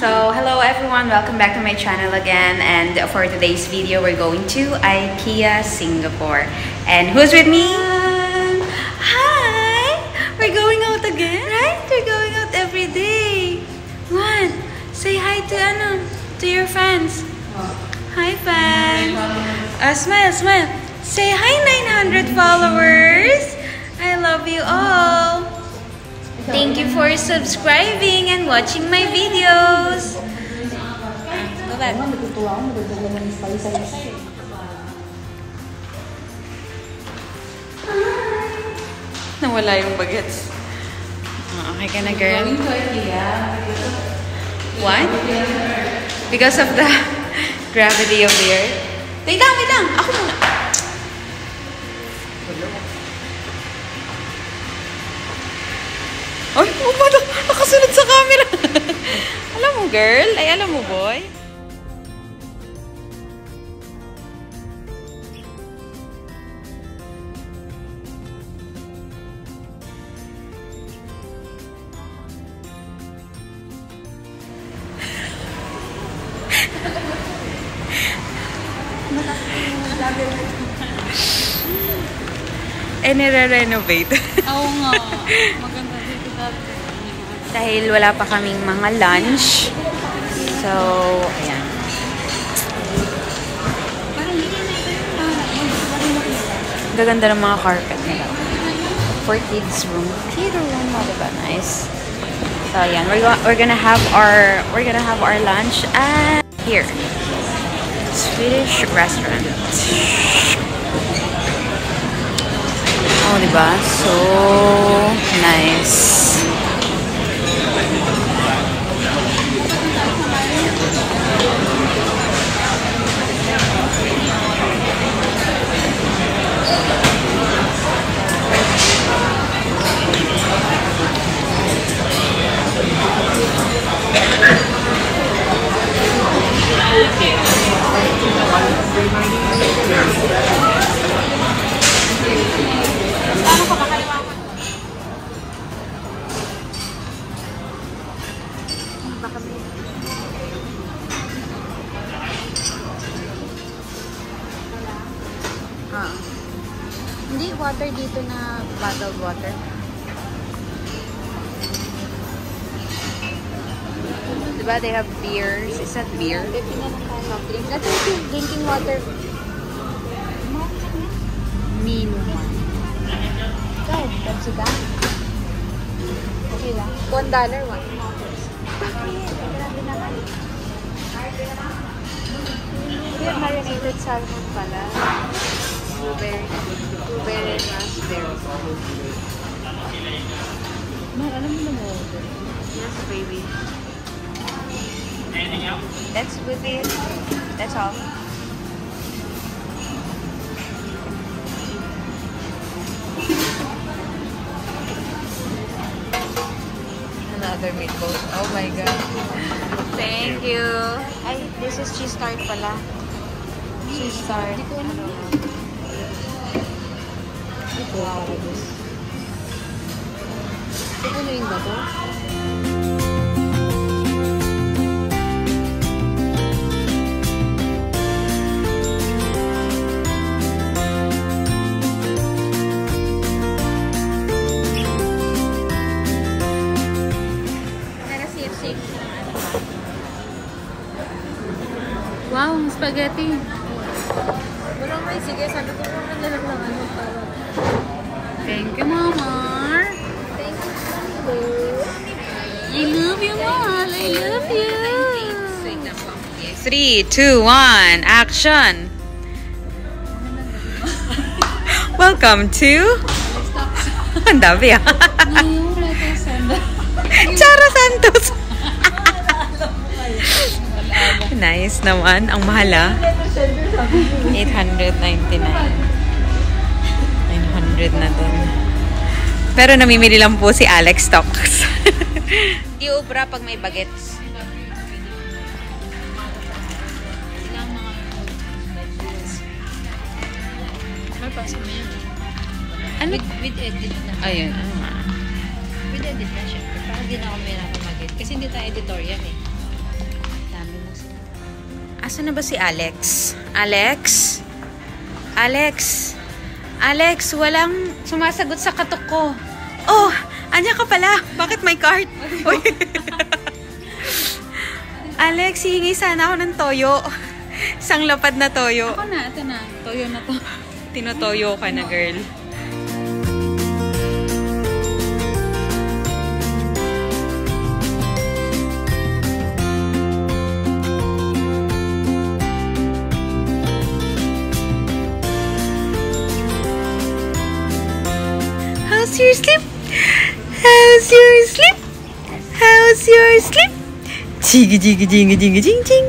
So, hello everyone, welcome back to my channel again, and for today's video, we're going to IKEA Singapore. And who's with me? Hi! We're going out again, right? We're going out every day. One, say hi to your fans. Hi fans. Smile, smile. Say hi 900 followers. I love you all. Thank you for subscribing and watching my videos. Go back. Nawala yung bagets. Okay ka na, girl? What? Because of the gravity of the earth? Wait lang. Ako muna. Ay, nakasunod sa camera. Alam mo, girl? Ay, alam mo, boy? Nire-renovate. Oo nga. Maganda dito dati. Dahil wala pa kaming mga lunch. So, ayan. Gaganda ng mga carpet nila. For kids room. Kid room, diba? Nice. So, ayan. We're gonna have our lunch at here. Swedish restaurant. Oh, diba? So nice. Hindi, water dito na bottled water. Diba, they have beers. Is that beer? That's drinking water. Minuman. Ikaw, that's that. Okay lang. $1, one. Here, marinated salmon pala. Blueberry raspberry. Ma, alam mo na mo. Yes, baby. Anything else? That's with it. That's all. Another meatballs. Oh my god. Thank you. Ay, this is cheese tart pala. Cheese tart. Wow. Ano yung ba to? Wow, spaghetti. Walang may sige. Sabi ko kung nalalang lang ano para. Thank you, Mama. Thank you. I love you, Mom. I love you. 3, 2, 1, action. Welcome to... Ang dami ah. Chara Santos. Nice naman. Ang mahal ah. 899. 900 na din. Pero namimili lang po si Alex Stocks. Di ubra pag may bagets. Ano? With edit na. Ayun. With edit na syempre. Para di na ako may nakamagit. Kasi hindi tayo editorial eh. Asan na ba si Alex? Alex? Alex? Alex, walang sumasagot sa katok ko. Oh, anya ka pala. Bakit may cart? Uy. Alex, hihingi sana ako ng toyo. Isang lapad na toyo. Ako na, ito na. Toyo na to. Tinotoyo ka na, girl. How's your sleep? How's your sleep? How's your sleep? Jiggy jiggy jiggy jiggy jing jing.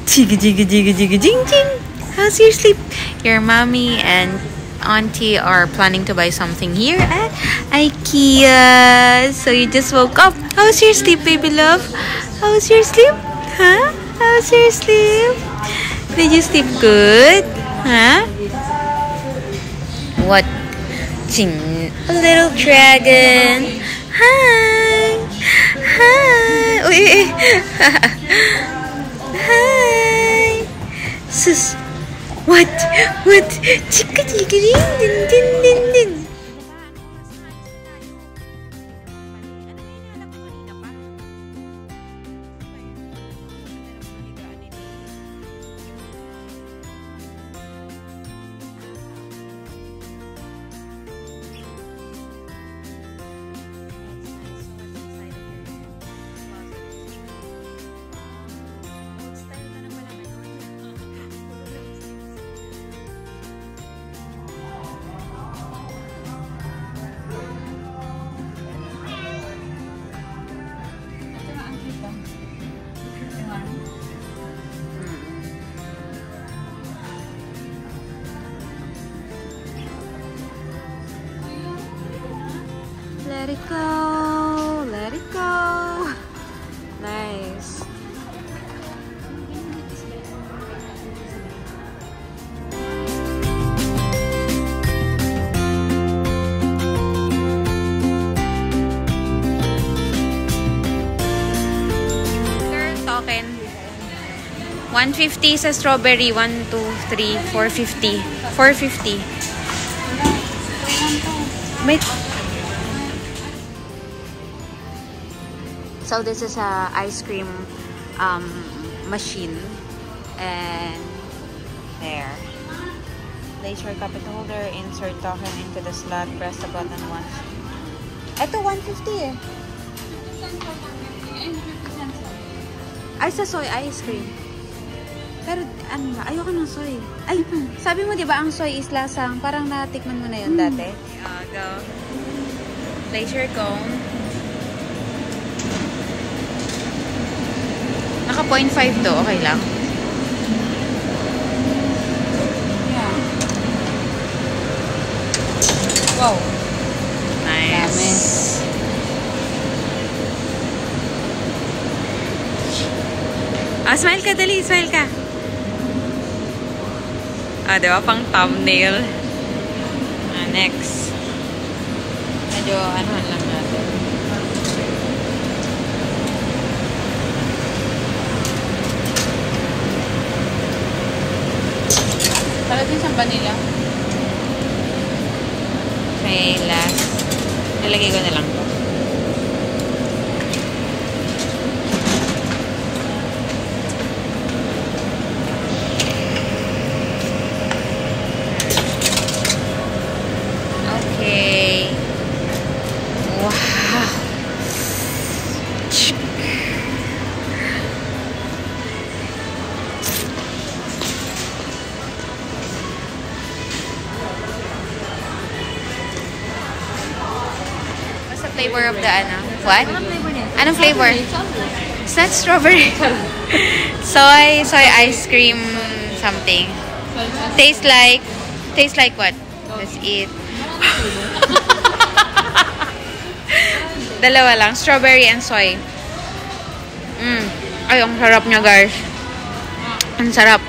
Jiggy jiggy jiggy jiggy jing jing. How's your sleep? Your mommy and auntie are planning to buy something here at IKEA. So you just woke up. How's your sleep, baby love? How's your sleep? Huh? How's your sleep? Did you sleep good? Huh? What? A little dragon. Hi. Hi. Uy. Hi. Sus. What? Chika chika din din din din din. Let it go, let it go. Nice. Token. 150 sa strawberry. 1, 2, 3, 450. 450. May... So this is a ice cream machine, and there. Place your cup holder, insert token into the slot, press the button once. Ito 150 eh. Ay, sa soy ice cream. Pero ano ba? Ayoko ng soy. Ay, sabi mo diba ang soy is lasang, parang natikman mo na yun dati? Yeah, go. Place your cone. Naka 0.5 to, okay lang. Yeah. Wow. Nice. Smile ka, dali. Smile ka. Diba? Pang thumbnail. Next. Medyo, anuhan lang natin. Tara din sa vanilla. Okay, last. Nalagay ko na lang to. Okay. Wow. Flavor of the ano? What? Anong flavor? It's not strawberry. Soy ice cream something. Tastes like what? Let's eat. Dalawa lang, strawberry and soy. Ay, ang sarap niya, guys. Ang sarap.